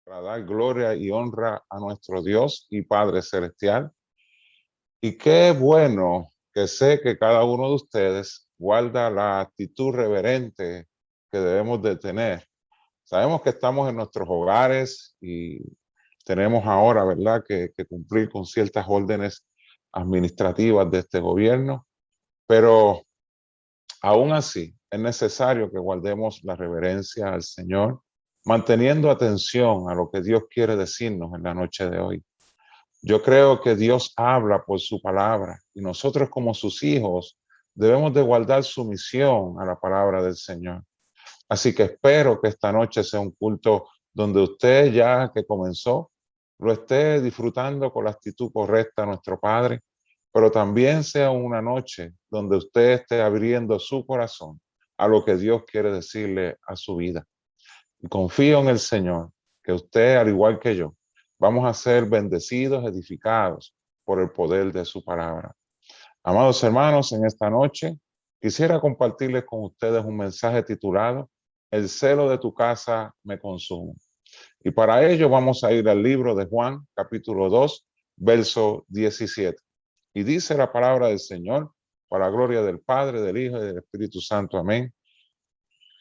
para dar gloria y honra a nuestro Dios y Padre Celestial. Y qué bueno que sé que cada uno de ustedes guarda la actitud reverente que debemos de tener. Sabemos que estamos en nuestros hogares y tenemos ahora, ¿verdad?, que cumplir con ciertas órdenes administrativas de este gobierno, pero aún así es necesario que guardemos la reverencia al Señor, manteniendo atención a lo que Dios quiere decirnos en la noche de hoy. Yo creo que Dios habla por su palabra y nosotros como sus hijos debemos de guardar sumisión a la palabra del Señor. Así que espero que esta noche sea un culto donde usted ya que comenzó lo esté disfrutando con la actitud correcta a nuestro Padre, pero también sea una noche donde usted esté abriendo su corazón a lo que Dios quiere decirle a su vida. Y confío en el Señor, que usted, al igual que yo, vamos a ser bendecidos, edificados por el poder de su palabra. Amados hermanos, en esta noche quisiera compartirles con ustedes un mensaje titulado El celo de tu casa me consume. Y para ello vamos a ir al libro de Juan, capítulo 2, verso 17. Y dice la palabra del Señor, para la gloria del Padre, del Hijo y del Espíritu Santo. Amén.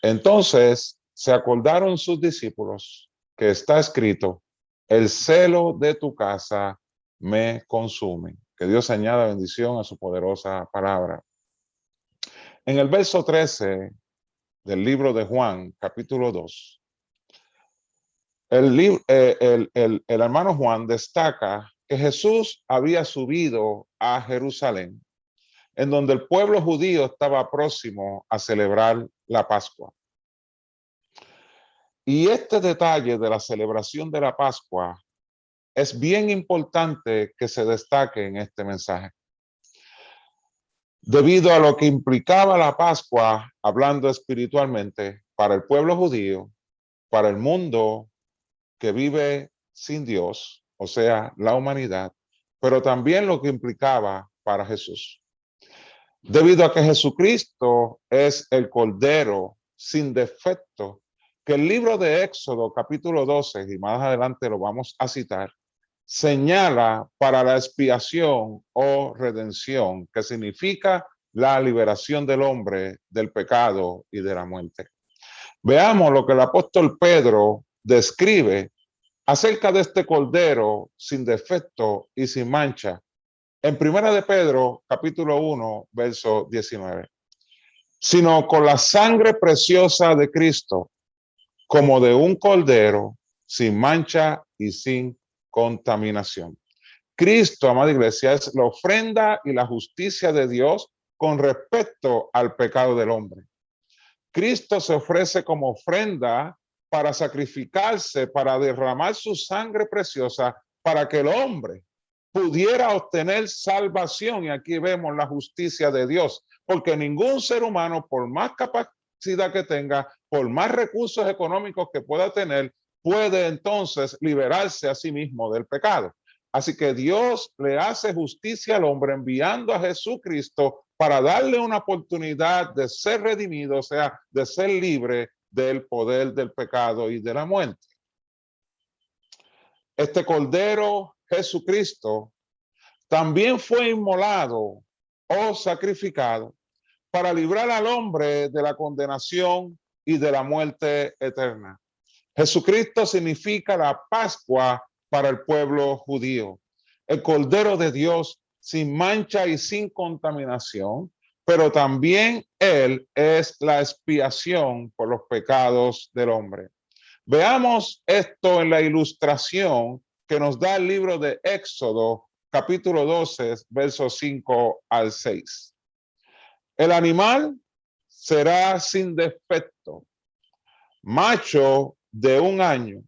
Entonces se acordaron sus discípulos que está escrito, el celo de tu casa me consume. Que Dios añada bendición a su poderosa palabra. En el verso 13 del libro de Juan, capítulo 2, el hermano Juan destaca que Jesús había subido a Jerusalén, en donde el pueblo judío estaba próximo a celebrar la Pascua. Y este detalle de la celebración de la Pascua es bien importante que se destaque en este mensaje. Debido a lo que implicaba la Pascua, hablando espiritualmente, para el pueblo judío, para el mundo que vive sin Dios, o sea, la humanidad, pero también lo que implicaba para Jesús. Debido a que Jesucristo es el Cordero sin defecto, que el libro de Éxodo, capítulo 12, y más adelante lo vamos a citar, señala para la expiación o redención, que significa la liberación del hombre del pecado y de la muerte. Veamos lo que el apóstol Pedro describe acerca de este Cordero sin defecto y sin mancha. En Primera de Pedro, capítulo 1, verso 19. Sino con la sangre preciosa de Cristo, como de un cordero, sin mancha y sin contaminación. Cristo, amada iglesia, es la ofrenda y la justicia de Dios con respecto al pecado del hombre. Cristo se ofrece como ofrenda para sacrificarse, para derramar su sangre preciosa, para que el hombre pudiera obtener salvación. Y aquí vemos la justicia de Dios, porque ningún ser humano, por más capacidad que tenga, por más recursos económicos que pueda tener, puede entonces liberarse a sí mismo del pecado. Así que Dios le hace justicia al hombre enviando a Jesucristo para darle una oportunidad de ser redimido, o sea, de ser libre del poder del pecado y de la muerte. Este Cordero Jesucristo también fue inmolado o sacrificado para librar al hombre de la condenación y de la muerte eterna. Jesucristo significa la Pascua para el pueblo judío, el Cordero de Dios sin mancha y sin contaminación, pero también Él es la expiación por los pecados del hombre. Veamos esto en la ilustración que nos da el libro de Éxodo, capítulo 12, versos 5 al 6. El animal será sin defecto, macho de 1 año.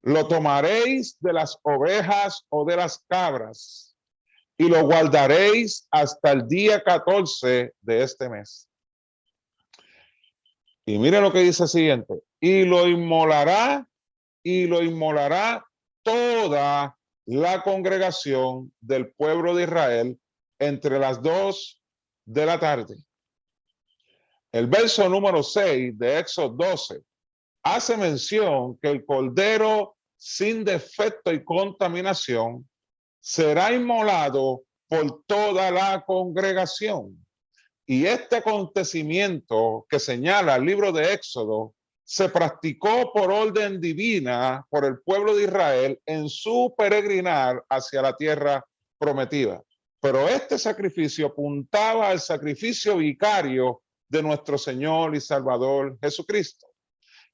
Lo tomaréis de las ovejas o de las cabras y lo guardaréis hasta el día 14 de este mes. Y mire lo que dice el siguiente. Y lo inmolará toda la congregación del pueblo de Israel entre las 2 de la tarde. El verso número 6 de Éxodo 12 hace mención que el cordero sin defecto y contaminación será inmolado por toda la congregación. Y este acontecimiento que señala el libro de Éxodo se practicó por orden divina por el pueblo de Israel en su peregrinar hacia la tierra prometida. Pero este sacrificio apuntaba al sacrificio vicario de nuestro Señor y Salvador Jesucristo.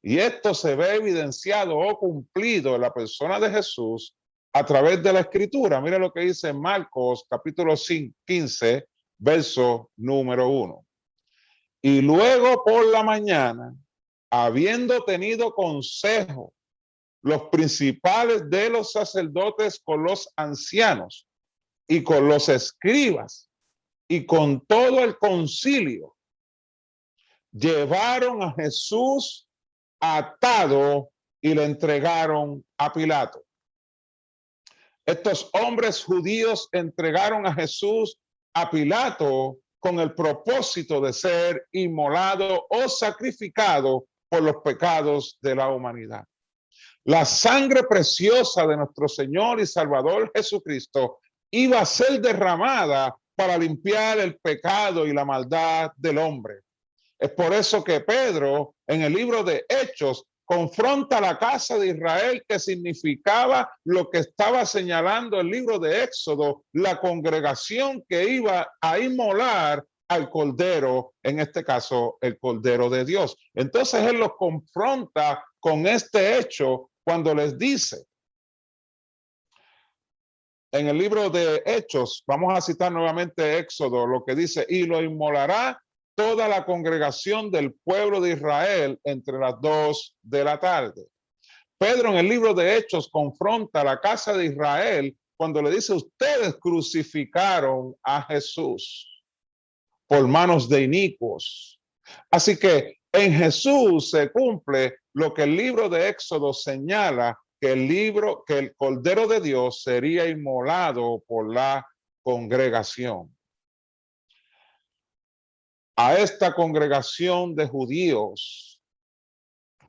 Y esto se ve evidenciado o cumplido en la persona de Jesús a través de la Escritura. Mira lo que dice Marcos capítulo 15, verso número 1. Y luego por la mañana, habiendo tenido consejo los principales de los sacerdotes con los ancianos y con los escribas y con todo el concilio, llevaron a Jesús atado y le entregaron a Pilato. Estos hombres judíos entregaron a Jesús a Pilato con el propósito de ser inmolado o sacrificado por los pecados de la humanidad. La sangre preciosa de nuestro Señor y Salvador Jesucristo iba a ser derramada para limpiar el pecado y la maldad del hombre. Es por eso que Pedro, en el libro de Hechos, confronta a la casa de Israel, que significaba lo que estaba señalando el libro de Éxodo, la congregación que iba a inmolar al Cordero, en este caso el Cordero de Dios. Entonces él los confronta con este hecho cuando les dice, en el libro de Hechos, vamos a citar nuevamente Éxodo, lo que dice, y lo inmolará toda la congregación del pueblo de Israel entre las 2 de la tarde. Pedro en el libro de Hechos confronta a la casa de Israel cuando le dice, ustedes crucificaron a Jesús por manos de inicuos. Así que en Jesús se cumple lo que el libro de Éxodo señala, que el Cordero de Dios sería inmolado por la congregación. A esta congregación de judíos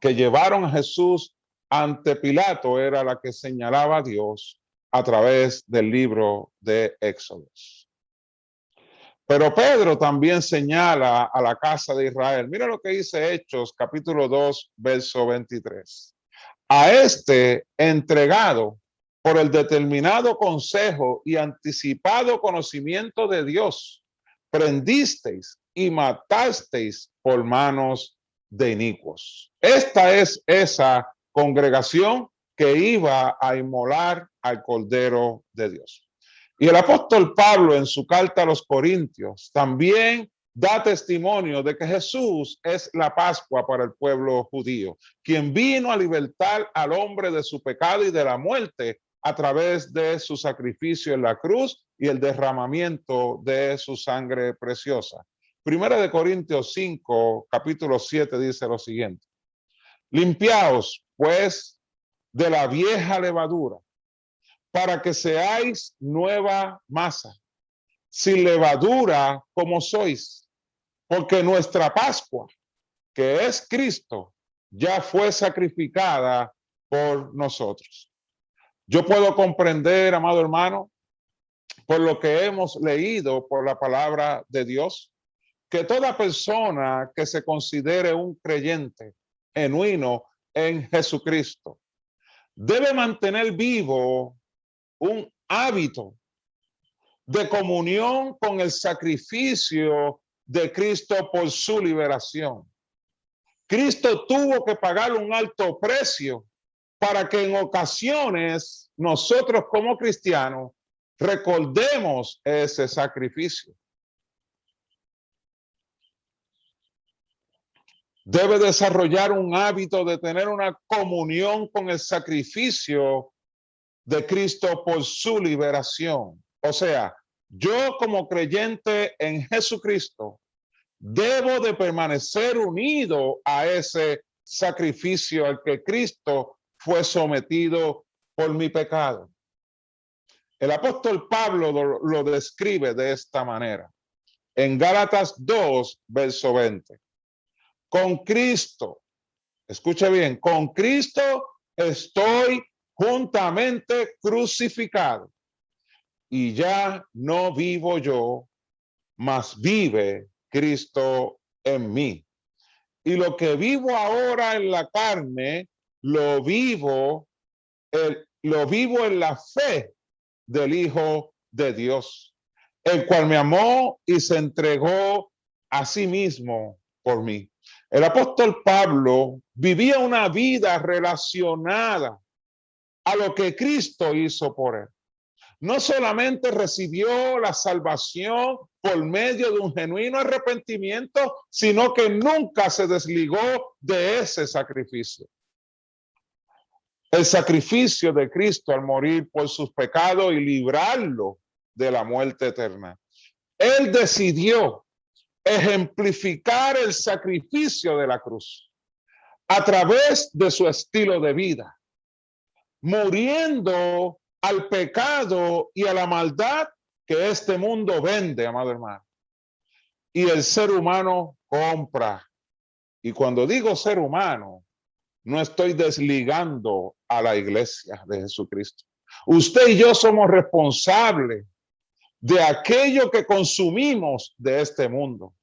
que llevaron a Jesús ante Pilato era la que señalaba a Dios a través del libro de Éxodos. Pero Pedro también señala a la casa de Israel. Mira lo que dice Hechos capítulo 2, verso 23. A este entregado por el determinado consejo y anticipado conocimiento de Dios, prendisteis y matasteis por manos de inicuos. Esta es esa congregación que iba a inmolar al Cordero de Dios. Y el apóstol Pablo en su carta a los Corintios también da testimonio de que Jesús es la Pascua para el pueblo judío, quien vino a libertar al hombre de su pecado y de la muerte a través de su sacrificio en la cruz y el derramamiento de su sangre preciosa. Primera de Corintios 5, capítulo 7 dice lo siguiente. Limpiaos, pues, de la vieja levadura, para que seáis nueva masa, sin levadura como sois, porque nuestra Pascua, que es Cristo, ya fue sacrificada por nosotros. Yo puedo comprender, amado hermano, por lo que hemos leído por la palabra de Dios, que toda persona que se considere un creyente genuino en Jesucristo debe mantener vivo un hábito de comunión con el sacrificio de Cristo por su liberación. Cristo tuvo que pagar un alto precio para que en ocasiones nosotros como cristianos recordemos ese sacrificio. Debe desarrollar un hábito de tener una comunión con el sacrificio de Cristo por su liberación. O sea, yo como creyente en Jesucristo debo de permanecer unido a ese sacrificio al que Cristo fue sometido por mi pecado. El apóstol Pablo lo describe de esta manera. En Gálatas 2, verso 20. Con Cristo Escuche bien, con Cristo estoy juntamente crucificado. Y ya no vivo yo, mas vive Cristo en mí. Y lo que vivo ahora en la carne, lo vivo en la fe del Hijo de Dios, el cual me amó y se entregó a sí mismo por mí. El apóstol Pablo vivía una vida relacionada a lo que Cristo hizo por él. No solamente recibió la salvación por medio de un genuino arrepentimiento, sino que nunca se desligó de ese sacrificio. El sacrificio de Cristo al morir por sus pecados y librarlo de la muerte eterna. Él decidió ejemplificar el sacrificio de la cruz a través de su estilo de vida, muriendo al pecado y a la maldad que este mundo vende, amado hermano. Y el ser humano compra. Y cuando digo ser humano, no estoy desligando a la iglesia de Jesucristo. Usted y yo somos responsables de aquello que consumimos de este mundo,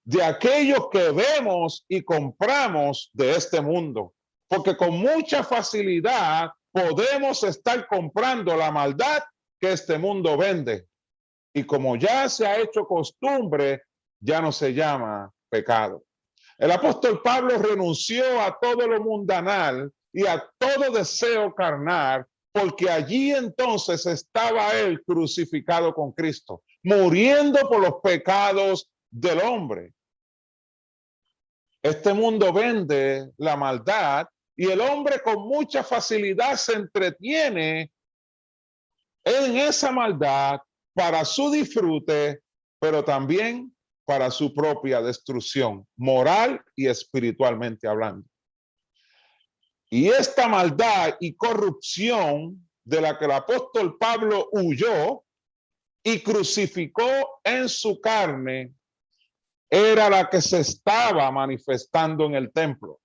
de aquello que vemos y compramos de este mundo, porque con mucha facilidad podemos estar comprando la maldad que este mundo vende. Y como ya se ha hecho costumbre, ya no se llama pecado. El apóstol Pablo renunció a todo lo mundanal y a todo deseo carnal, porque allí entonces estaba él crucificado con Cristo, muriendo por los pecados del hombre. Este mundo vende la maldad y el hombre con mucha facilidad se entretiene en esa maldad para su disfrute, pero también para su propia destrucción, moral y espiritualmente hablando. Y esta maldad y corrupción de la que el apóstol Pablo huyó y crucificó en su carne, era la que se estaba manifestando en el templo.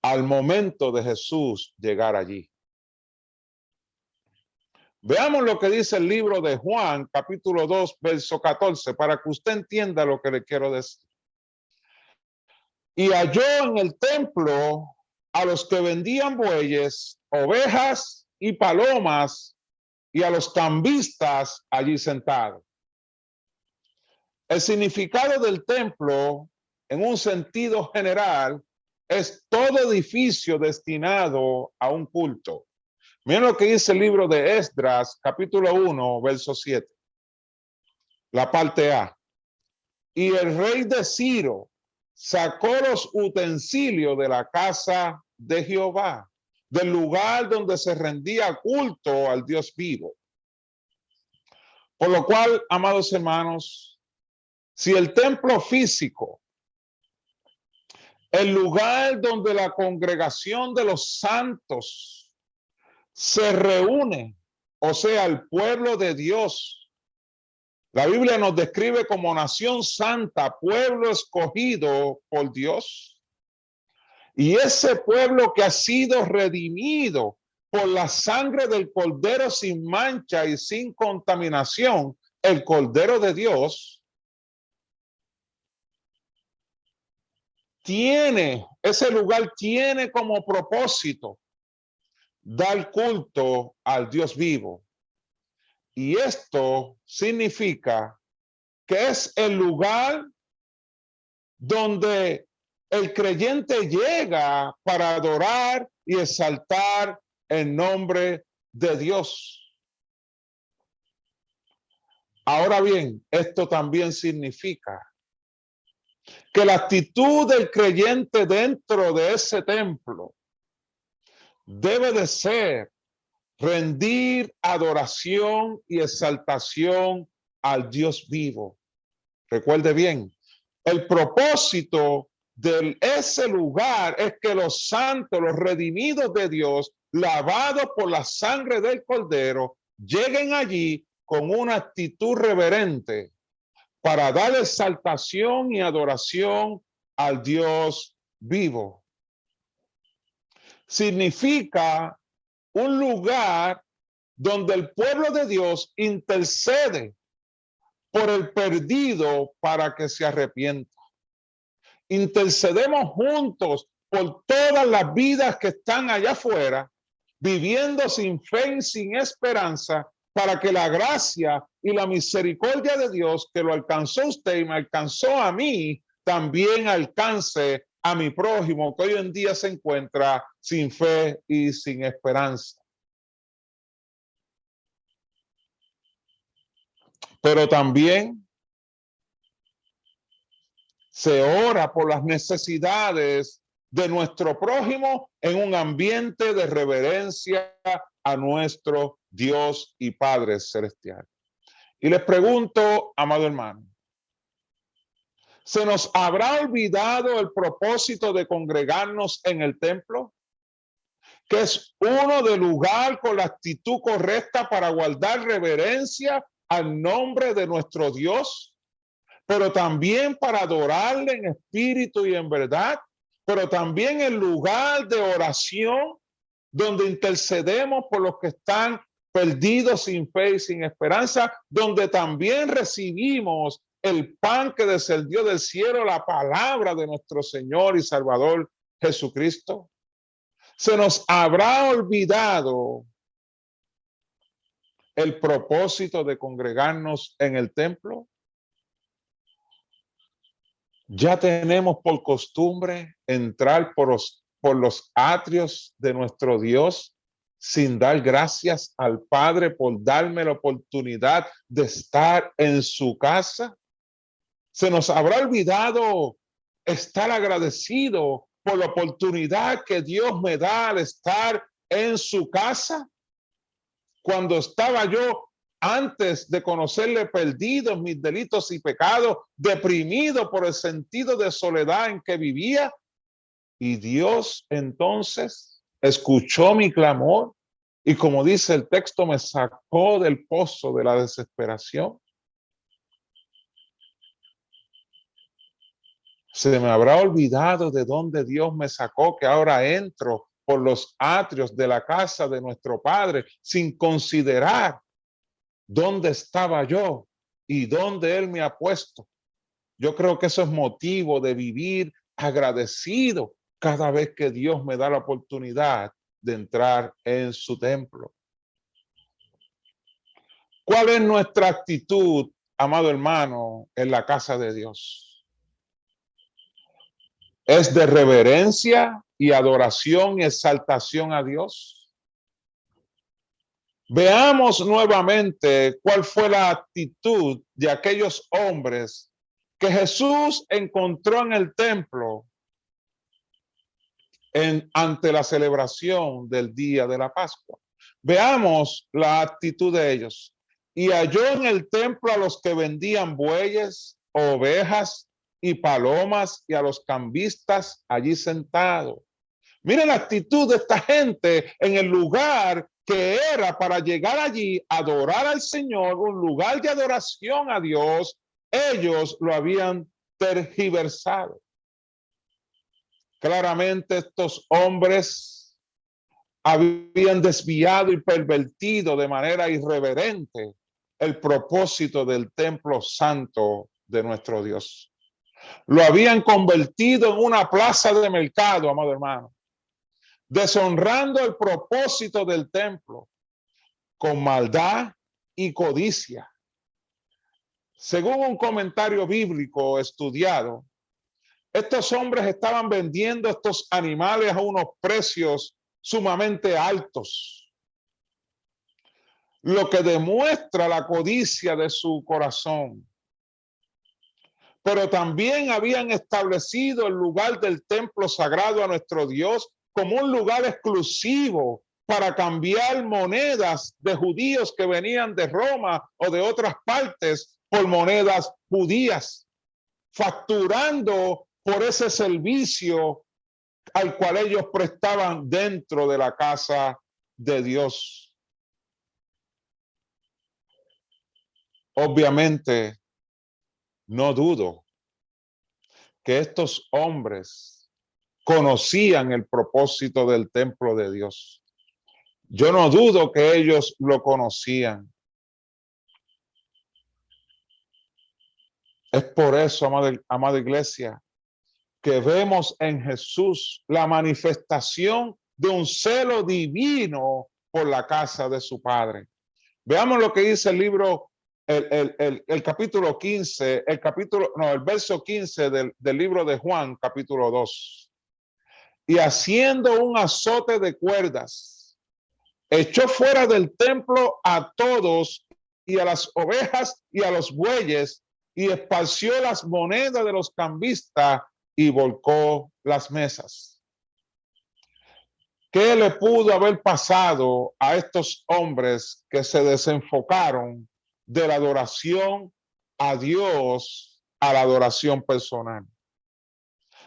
Al momento de Jesús llegar allí. Veamos lo que dice el libro de Juan, capítulo 2, verso 14, para que usted entienda lo que le quiero decir. Y halló en el templo a los que vendían bueyes, ovejas y palomas, y a los cambistas allí sentados. El significado del templo, en un sentido general, es todo edificio destinado a un culto. Miren lo que dice el libro de Esdras, capítulo 1, verso 7. La parte A. Y el rey de Ciro sacó los utensilios de la casa de Jehová, del lugar donde se rendía culto al Dios vivo. Por lo cual, amados hermanos, si el templo físico, el lugar donde la congregación de los santos se reúne, o sea, el pueblo de Dios, la Biblia nos describe como nación santa, pueblo escogido por Dios. Y ese pueblo que ha sido redimido por la sangre del Cordero sin mancha y sin contaminación, el Cordero de Dios, ese lugar tiene como propósito dar culto al Dios vivo. Y esto significa que es el lugar donde el creyente llega para adorar y exaltar el nombre de Dios. Ahora bien, esto también significa que la actitud del creyente dentro de ese templo debe de ser rendir adoración y exaltación al Dios vivo. Recuerde bien, el propósito de ese lugar es que los santos, los redimidos de Dios, lavados por la sangre del Cordero, lleguen allí con una actitud reverente para dar exaltación y adoración al Dios vivo. Significa un lugar donde el pueblo de Dios intercede por el perdido para que se arrepienta. Intercedemos juntos por todas las vidas que están allá afuera, viviendo sin fe y sin esperanza, para que la gracia y la misericordia de Dios que lo alcanzó a usted y me alcanzó a mí, también alcance a mi prójimo que hoy en día se encuentra sin fe y sin esperanza. Pero también se ora por las necesidades de nuestro prójimo en un ambiente de reverencia a nuestro Dios y Padre Celestial. Y les pregunto, amado hermano, ¿se nos habrá olvidado el propósito de congregarnos en el templo? Que es uno de lugar con la actitud correcta para guardar reverencia al nombre de nuestro Dios, pero también para adorarle en espíritu y en verdad, pero también el lugar de oración donde intercedemos por los que están perdidos sin fe y sin esperanza, donde también recibimos el pan que descendió del cielo, la palabra de nuestro Señor y Salvador Jesucristo. Se nos habrá olvidado el propósito de congregarnos en el templo. Ya tenemos por costumbre entrar por los atrios de nuestro Dios sin dar gracias al Padre por darme la oportunidad de estar en su casa. Se nos habrá olvidado estar agradecido por la oportunidad que Dios me da al estar en su casa. Cuando estaba yo, antes de conocerle, perdido en mis delitos y pecados, deprimido por el sentido de soledad en que vivía, y Dios entonces escuchó mi clamor y, como dice el texto, me sacó del pozo de la desesperación. Se me habrá olvidado de dónde Dios me sacó, que ahora entro por los atrios de la casa de nuestro Padre sin considerar dónde estaba yo y dónde Él me ha puesto. Yo creo que eso es motivo de vivir agradecido cada vez que Dios me da la oportunidad de entrar en su templo. ¿Cuál es nuestra actitud, amado hermano, en la casa de Dios? ¿Es de reverencia y adoración y exaltación a Dios? Veamos nuevamente cuál fue la actitud de aquellos hombres que Jesús encontró en el templo ante la celebración del día de la Pascua. Veamos la actitud de ellos. Y halló en el templo a los que vendían bueyes, ovejas y palomas, y a los cambistas allí sentados. Miren la actitud de esta gente en el lugar que era para llegar allí, adorar al Señor, un lugar de adoración a Dios. Ellos lo habían tergiversado. Claramente estos hombres habían desviado y pervertido de manera irreverente el propósito del templo santo de nuestro Dios. Lo habían convertido en una plaza de mercado, amado hermano, deshonrando el propósito del templo con maldad y codicia. Según un comentario bíblico estudiado, estos hombres estaban vendiendo estos animales a unos precios sumamente altos, lo que demuestra la codicia de su corazón. Pero también habían establecido el lugar del templo sagrado a nuestro Dios como un lugar exclusivo para cambiar monedas de judíos que venían de Roma o de otras partes por monedas judías, facturando por ese servicio al cual ellos prestaban dentro de la casa de Dios. Obviamente, No dudo que estos hombres conocían el propósito del templo de Dios. Yo no dudo que ellos lo conocían. Es por eso, amada iglesia, que vemos en Jesús la manifestación de un celo divino por la casa de su Padre. Veamos lo que dice el libro, el capítulo 15, el verso 15 del libro de Juan, capítulo 2. Y haciendo un azote de cuerdas, echó fuera del templo a todos y a las ovejas y a los bueyes, y esparció las monedas de los cambistas y volcó las mesas. ¿Qué le pudo haber pasado a estos hombres que se desenfocaron de la adoración a Dios a la adoración personal?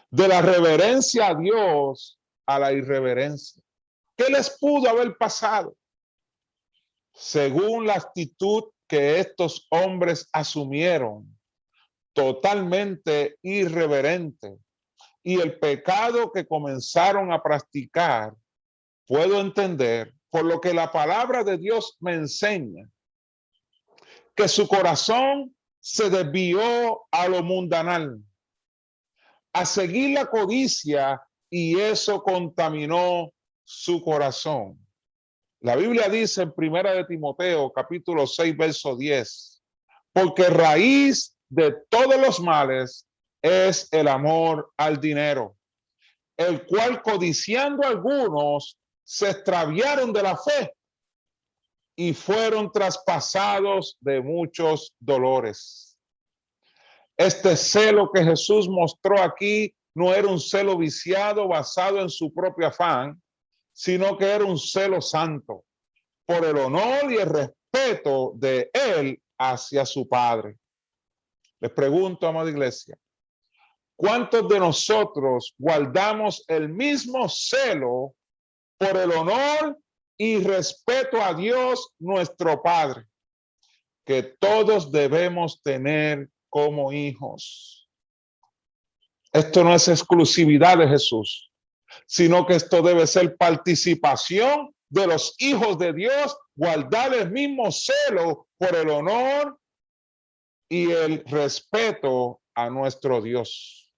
De la reverencia a Dios a la irreverencia. ¿Qué les pudo haber pasado? Según la actitud que estos hombres asumieron, totalmente irreverente, y el pecado que comenzaron a practicar, puedo entender, por lo que la palabra de Dios me enseña, que su corazón se desvió a lo mundanal, a seguir la codicia, y eso contaminó su corazón. La Biblia dice en 1 de Timoteo, capítulo 6, verso 10, porque raíz de todos los males es el amor al dinero, el cual codiciando algunos se extraviaron de la fe y fueron traspasados de muchos dolores. Este celo que Jesús mostró aquí no era un celo viciado basado en su propio afán, sino que era un celo santo por el honor y el respeto de él hacia su Padre. Les pregunto, amada iglesia, ¿cuántos de nosotros guardamos el mismo celo por el honor y respeto a Dios nuestro Padre, que todos debemos tener como hijos? Esto no es exclusividad de Jesús, sino que esto debe ser participación de los hijos de Dios, guardar el mismo celo por el honor y el respeto a nuestro Dios.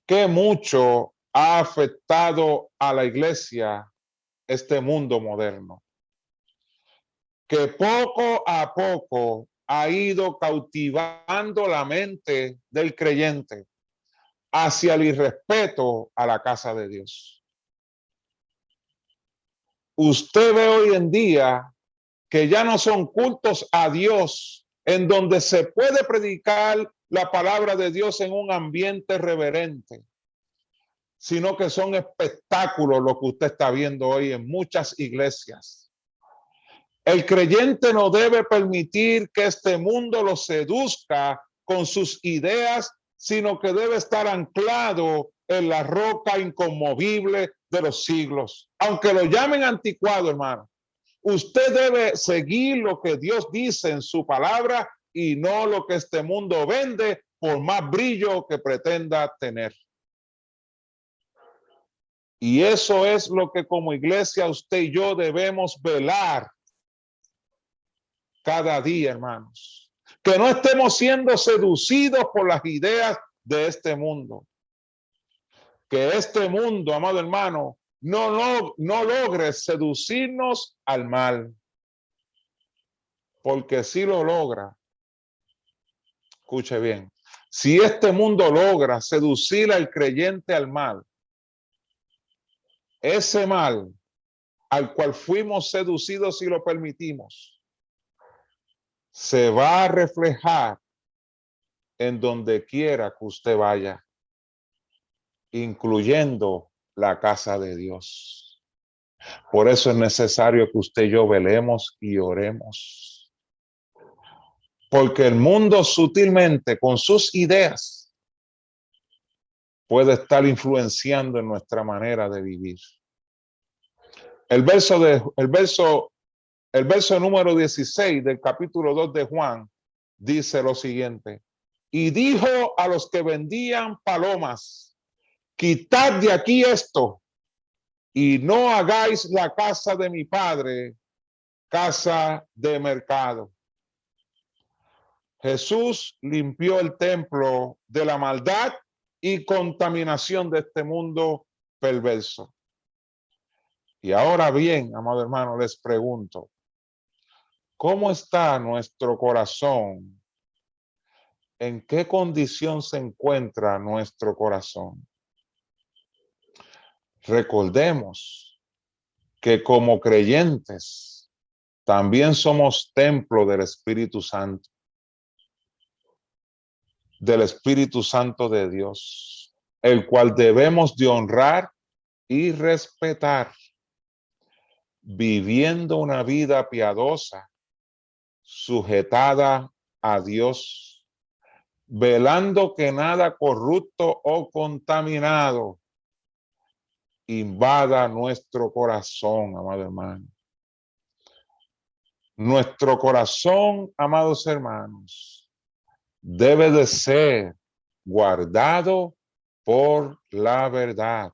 Qué mucho ha afectado a la iglesia este mundo moderno, que poco a poco ha ido cautivando la mente del creyente hacia el irrespeto a la casa de Dios. Usted ve hoy en día que ya no son cultos a Dios en donde se puede predicar la palabra de Dios en un ambiente reverente, sino que son espectáculos lo que usted está viendo hoy en muchas iglesias. El creyente no debe permitir que este mundo lo seduzca con sus ideas, sino que debe estar anclado en la roca inconmovible de los siglos. Aunque lo llamen anticuado, hermano, usted debe seguir lo que Dios dice en su palabra y no lo que este mundo vende por más brillo que pretenda tener. Y eso es lo que como iglesia usted y yo debemos velar cada día, hermanos. Que no estemos siendo seducidos por las ideas de este mundo. Que este mundo, amado hermano, no logre seducirnos al mal. Porque si lo logra, escuche bien, si este mundo logra seducir al creyente al mal, ese mal al cual fuimos seducidos si lo permitimos, se va a reflejar en donde quiera que usted vaya, incluyendo la casa de Dios. Por eso es necesario que usted y yo velemos y oremos. Porque el mundo sutilmente, con sus ideas, puede estar influenciando en nuestra manera de vivir. El verso número 16 del capítulo 2 de Juan dice lo siguiente: y dijo a los que vendían palomas, quitad de aquí esto y no hagáis la casa de mi padre casa de mercado. Jesús limpió el templo de la maldad y contaminación de este mundo perverso. Y ahora bien, amado hermano, les pregunto, ¿cómo está nuestro corazón? ¿En qué condición se encuentra nuestro corazón? Recordemos que como creyentes también somos templo del Espíritu Santo de Dios, el cual debemos de honrar y respetar, viviendo una vida piadosa, sujetada a Dios, velando que nada corrupto o contaminado invada nuestro corazón, amado hermano. Nuestro corazón, amados hermanos, debe de ser guardado por la verdad.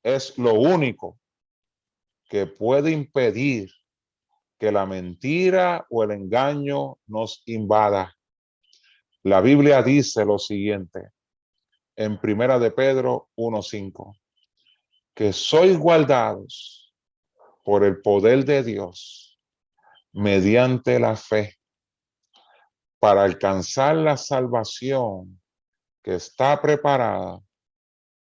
Es lo único que puede impedir que la mentira o el engaño nos invada. La Biblia dice lo siguiente en Primera de Pedro 1:5, que sois guardados por el poder de Dios mediante la fe para alcanzar la salvación que está preparada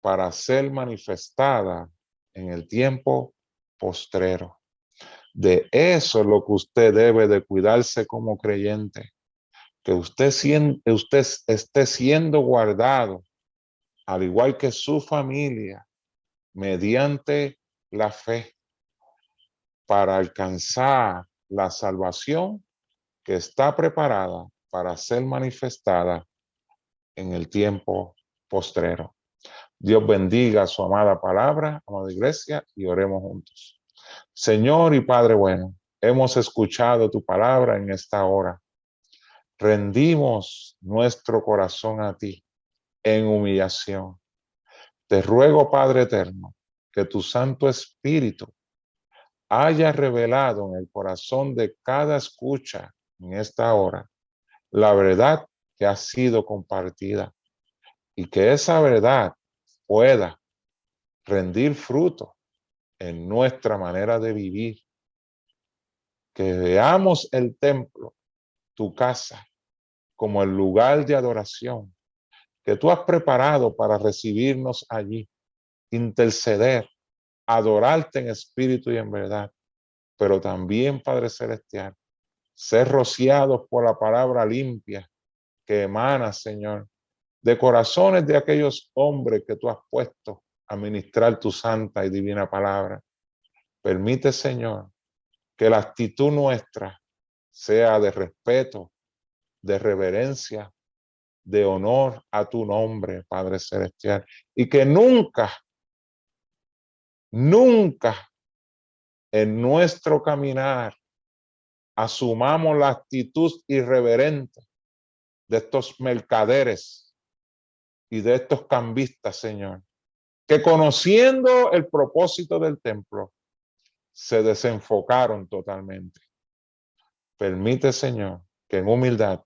para ser manifestada en el tiempo postrero. De eso es lo que usted debe de cuidarse como creyente, que usted esté siendo guardado, al igual que su familia, mediante la fe, para alcanzar la salvación que está preparada para ser manifestada en el tiempo postrero. Dios bendiga su amada palabra, amada iglesia, y oremos juntos. Señor y Padre bueno, hemos escuchado tu palabra en esta hora. Rendimos nuestro corazón a ti en humillación. Te ruego, Padre eterno, que tu Santo Espíritu haya revelado en el corazón de cada escucha en esta hora la verdad que ha sido compartida, y que esa verdad pueda rendir fruto en nuestra manera de vivir. Que veamos el templo, tu casa, como el lugar de adoración que tú has preparado para recibirnos allí, interceder, adorarte en espíritu y en verdad, pero también, Padre Celestial, ser rociados por la palabra limpia que emana, Señor, de corazones de aquellos hombres que tú has puesto a ministrar tu santa y divina palabra. Permite, Señor, que la actitud nuestra sea de respeto, de reverencia, de honor a tu nombre, Padre Celestial, y que nunca en nuestro caminar asumamos la actitud irreverente de estos mercaderes y de estos cambistas, Señor, que conociendo el propósito del templo, se desenfocaron totalmente. Permite, Señor, que en humildad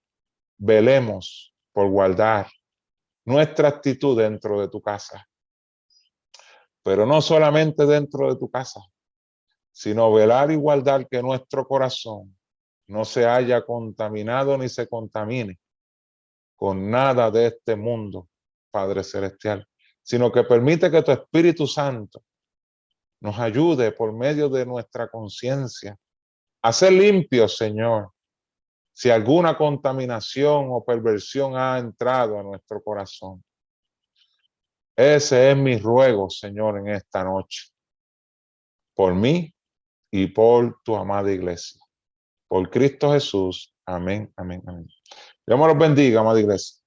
velemos por guardar nuestra actitud dentro de tu casa, pero no solamente dentro de tu casa, sino velar y guardar que nuestro corazón no se haya contaminado ni se contamine con nada de este mundo, Padre Celestial, sino que permite que tu Espíritu Santo nos ayude por medio de nuestra conciencia a ser limpios, Señor, si alguna contaminación o perversión ha entrado a nuestro corazón. Ese es mi ruego, Señor, en esta noche, por mí y por tu amada iglesia. Por Cristo Jesús. Amén, amén, amén. Dios me los bendiga, amada iglesia.